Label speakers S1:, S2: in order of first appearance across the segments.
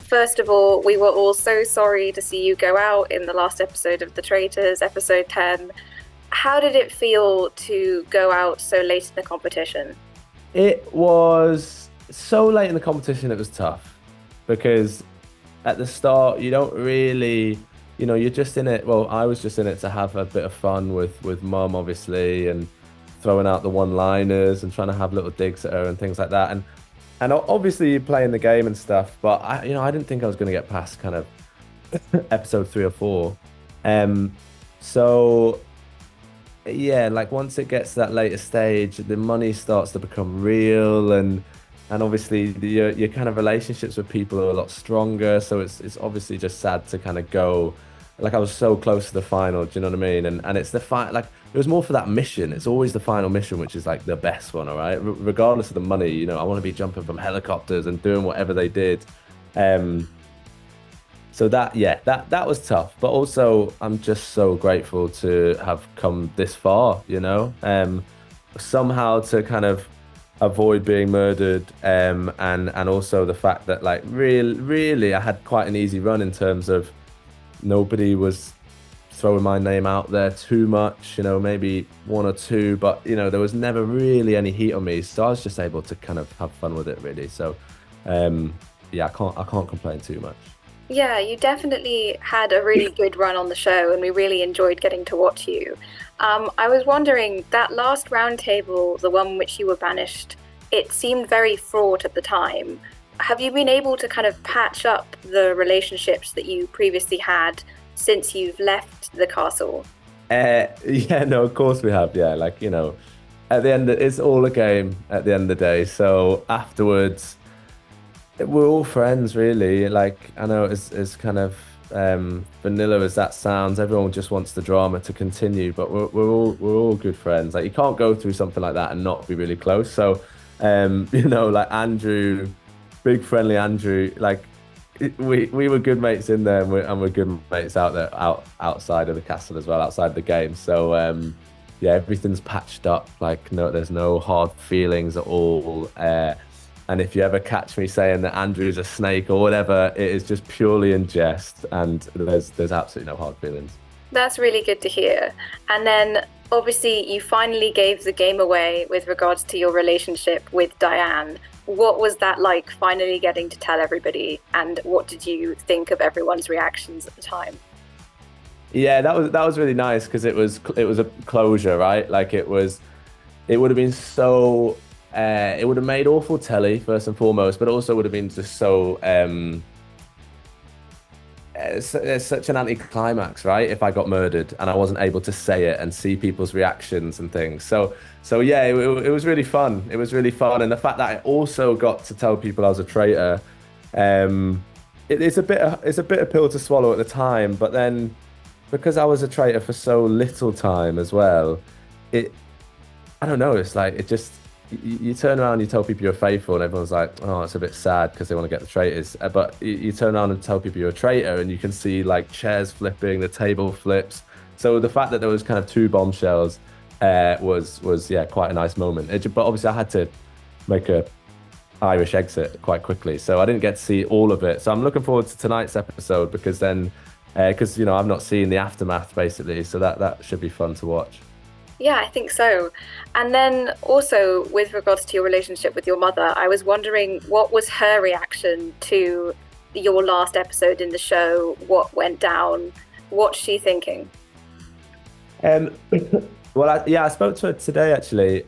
S1: first of all, we were all so sorry to see you go out in the last episode of The Traitors, episode 10. How did it feel to go out so late in the competition?
S2: It was so late in the competition, it was tough because at the start, you don't really, you're just in it. Well, I was just in it to have a bit of fun with mum, obviously, and throwing out the one-liners and trying to have little digs at her and things like that. And obviously you're playing the game and stuff, but I didn't think I was going to get past kind of episode 3 or 4. So yeah, like once it gets to that later stage, the money starts to become real, and obviously your kind of relationships with people are a lot stronger. So it's obviously just sad to kind of go. Like I was so close to the final, do you know what I mean? And it's the fight. Like it was more for that mission. It's always the final mission, which is like the best one, all right. Regardless of the money, I want to be jumping from helicopters and doing whatever they did. So that was tough, but also I'm just so grateful to have come this far, somehow to kind of avoid being murdered, and also the fact that like really I had quite an easy run in terms of nobody was throwing my name out there too much, maybe 1 or 2, but there was never really any heat on me, so I was just able to kind of have fun with it really. So yeah, I can't complain too much.
S1: Yeah, you definitely had a really good run on the show, and we really enjoyed getting to watch you. I was wondering, that last round table, the one which you were banished, it seemed very fraught at the time. Have you been able to kind of patch up the relationships that you previously had since you've left the castle?
S2: Yeah, no, of course we have. Yeah, like, at the end, it's all a game at the end of the day. So afterwards, we're all friends, really. Like, I know it's kind of vanilla as that sounds. Everyone just wants the drama to continue, but we're all good friends. Like, you can't go through something like that and not be really close. So, like Andrew, big friendly Andrew, like we were good mates in there, and we're good mates out there, outside of the castle as well, outside the game. So yeah, everything's patched up. Like, no, there's no hard feelings at all. And if you ever catch me saying that Andrew's a snake or whatever, it is just purely in jest, and there's absolutely no hard feelings.
S1: That's really good to hear. And then obviously you finally gave the game away with regards to your relationship with Diane. What was that like, finally getting to tell everybody, and what did you think of everyone's reactions at the time?
S2: Yeah, that was really nice because it was a closure, right? Like it would have been so it would have made awful telly first and foremost, but also would have been just so it's such an anticlimax, right? If I got murdered and I wasn't able to say it and see people's reactions and things. So yeah, it was really fun. It was really fun, and the fact that I also got to tell people I was a traitor, it's a bitter pill to swallow at the time, but then because I was a traitor for so little time as well, I don't know. It's like you turn around, you tell people you're faithful, and everyone's like, oh, it's a bit sad because they want to get the traitors. But you turn around and tell people you're a traitor, and you can see like chairs flipping, the table flips. So the fact that there was kind of 2 bombshells was yeah, quite a nice moment. But obviously I had to make a Irish exit quite quickly, so I didn't get to see all of it. So I'm looking forward to tonight's episode because then, because I've not seen the aftermath basically, so that should be fun to watch.
S1: Yeah, I think so. And then also with regards to your relationship with your mother, I was wondering, what was her reaction to your last episode in the show? What went down? What's she thinking?
S2: Well, I spoke to her today actually.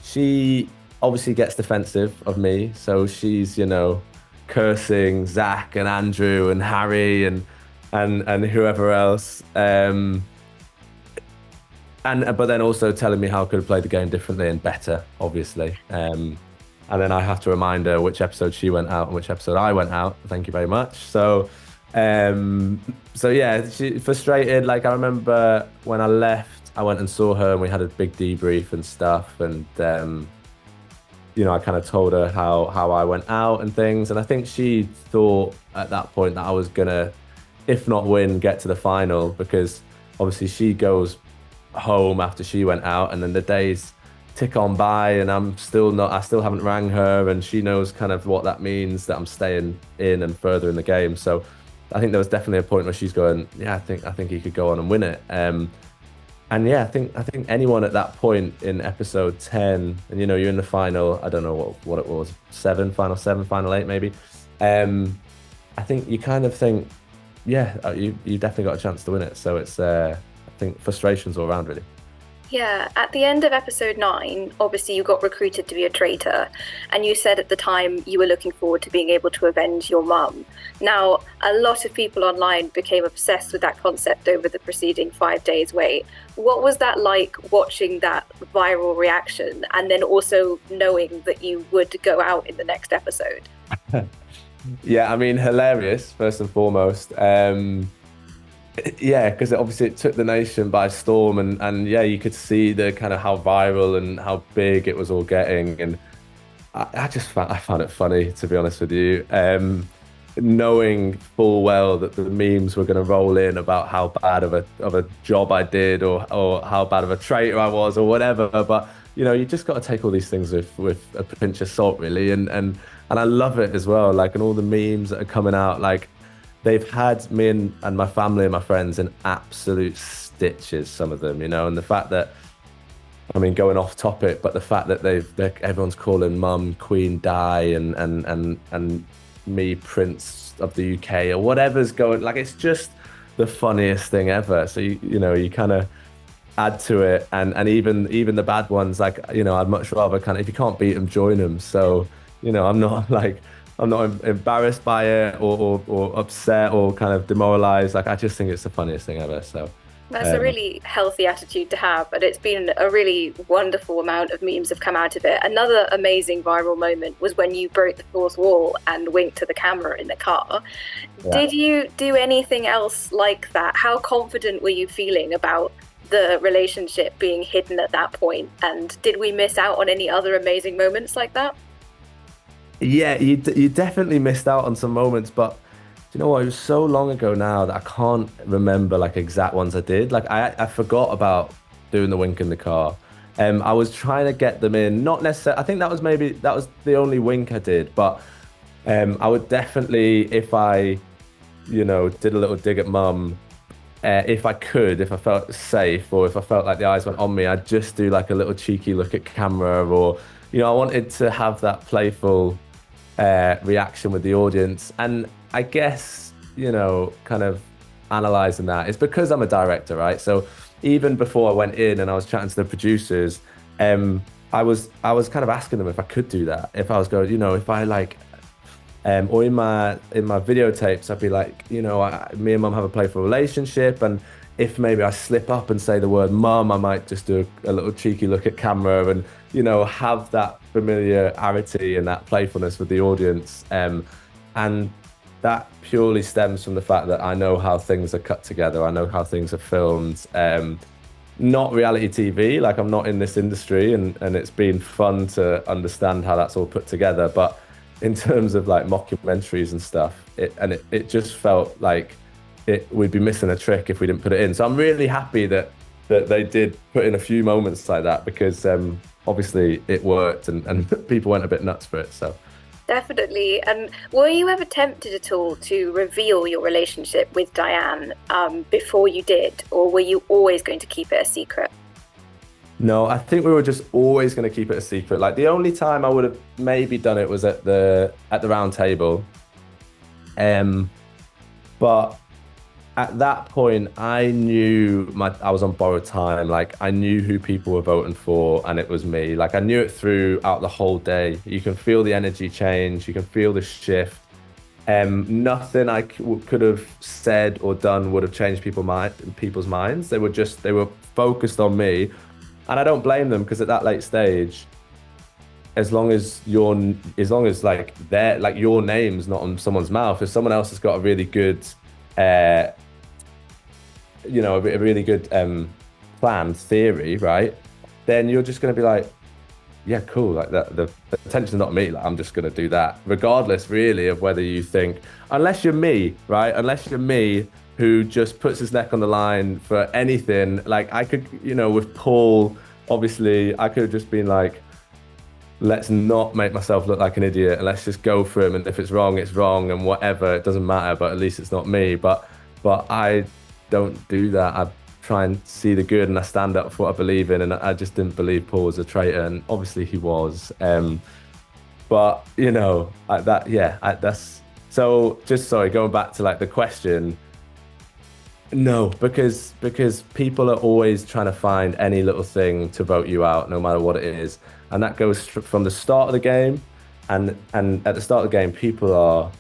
S2: She obviously gets defensive of me, so she's cursing Zach and Andrew and Harry and whoever else. But then also telling me how I could have played the game differently and better, obviously. And then I have to remind her which episode she went out and which episode I went out. Thank you very much. So yeah, she frustrated. Like, I remember when I left, I went and saw her and we had a big debrief and stuff. And I kind of told her how I went out and things. And I think she thought at that point that I was gonna, if not win, get to the final, because obviously she goes home after she went out, and then the days tick on by, and I still haven't rang her, and she knows kind of what that means, that I'm staying in and further in the game. So I think there was definitely a point where she's going, yeah, I think he could go on and win it. And yeah, I think anyone at that point in episode 10, and you're in the final, I don't know what it was, seven, final eight maybe. I think you kind of think, yeah, you definitely got a chance to win it. So it's I think frustrations all around really.
S1: Yeah, at the end of episode 9, obviously you got recruited to be a traitor, and you said at the time you were looking forward to being able to avenge your mum. Now, a lot of people online became obsessed with that concept over the preceding 5 days wait. What was that like watching that viral reaction and then also knowing that you would go out in the next episode?
S2: Yeah, I mean, hilarious, first and foremost. Yeah, because obviously it took the nation by storm, and yeah, you could see the kind of how viral and how big it was all getting, and I found it funny, to be honest with you. Knowing full well that the memes were going to roll in about how bad of a job I did, or how bad of a traitor I was, or whatever. But you just got to take all these things with a pinch of salt, really, and I love it as well. Like, and all the memes that are coming out, like they've had me and my family and my friends in absolute stitches, some of them, and the fact that, I mean, going off topic, but the fact that everyone's calling Mum Queen Di, and me Prince of the UK, or whatever's going, like, it's just the funniest thing ever. So you kind of add to it, and even the bad ones, like, I'd much rather kind of, if you can't beat them, join them. So I'm not embarrassed by it, or upset, or kind of demoralized. Like, I just think it's the funniest thing ever. So
S1: That's a really healthy attitude to have, and it's been a really wonderful amount of memes have come out of it. Another amazing viral moment was when you broke the fourth wall and winked to the camera in the car.
S2: yeah.
S1: Did you do anything else like that? How confident were you feeling about the relationship being hidden at that point? And did we miss out on any other amazing moments like that?
S2: Yeah, you definitely missed out on some moments, but do you know what? It was so long ago now that I can't remember like exact ones I did. Like, I forgot about doing the wink in the car. I was trying to get them in, not necessarily. I think that was the only wink I did, but I would definitely, if I, did a little dig at Mum, if I could, if I felt safe, or if I felt like the eyes went on me, I'd just do like a little cheeky look at camera, or I wanted to have that playful reaction with the audience. And I guess, kind of analyzing that, it's because I'm a director, right? So even before I went in and I was chatting to the producers, I was kind of asking them if I could do that. If I was going, if I like, or in my videotapes, I'd be like, me and Mum have a playful relationship, and if maybe I slip up and say the word Mum, I might just do a little cheeky look at camera, and have that familiarity and that playfulness with the audience. And that purely stems from the fact that I know how things are cut together. I know how things are filmed. Not reality TV, like, I'm not in this industry, and it's been fun to understand how that's all put together. But in terms of like mockumentaries and stuff, it just felt like we'd be missing a trick if we didn't put it in. So I'm really happy that they did put in a few moments like that, because obviously it worked, and people went a bit nuts for it. So
S1: Definitely. And were you ever tempted at all to reveal your relationship with Diane before you did, or were you always going to keep it a secret?
S2: no, I think we were just always going to keep it a secret. Like, the only time I would have maybe done it was at the round table, but at that point, I knew I was on borrowed time. Like, I knew who people were voting for, and it was me. Like, I knew it throughout the whole day. You can feel the energy change. You can feel the shift. Nothing I could have said or done would have changed people's minds. They were focused on me, and I don't blame them, because at that late stage, as long as like your name's not on someone's mouth, if someone else has got a really good a really good plan theory, right? Then you're just going to be like, yeah, cool. Like, the attention's not me. Like, I'm just going to do that, regardless, really, of whether you think, unless you're me, right? Unless you're me, who just puts his neck on the line for anything. Like, I could, with Paul obviously I could have just been like, let's not make myself look like an idiot and let's just go for him. And if it's wrong and whatever, it doesn't matter, but at least it's not me. But I don't do that. I try and see the good and I stand up for what I believe in. And I just didn't believe Paul was a traitor. And obviously he was. But you know, that's so just sorry, going back to like the question. No, because people are always trying to find any little thing to vote you out, no matter what it is, and that goes from the start of the game, and at the start of the game,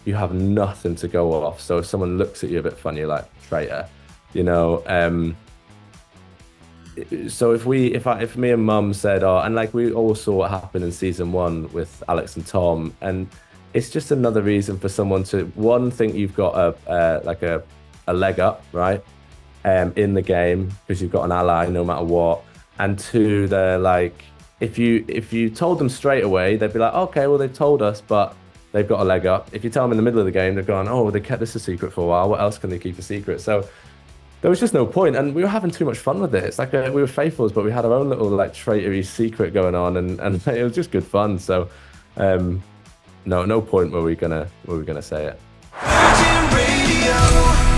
S2: you have nothing to go off. So if someone looks at you a bit funny, you're like traitor, you know. So if me and Mum said, oh, and like we all saw what happened in season 1 with Alex and Tom, and it's just another reason for someone to one think you've got a leg up, right? In the game because you've got an ally no matter what. And two, they're like, if you told them straight away, they'd be like, okay, well they've told us, but they've got a leg up. If you tell them in the middle of the game, they're going, oh, they kept this a secret for a while. What else can they keep a secret? So there was just no point, and we were having too much fun with it. It's like we were faithfuls, but we had our own little like traitory secret going on, and it was just good fun. So no point were we gonna say it. Virgin Radio.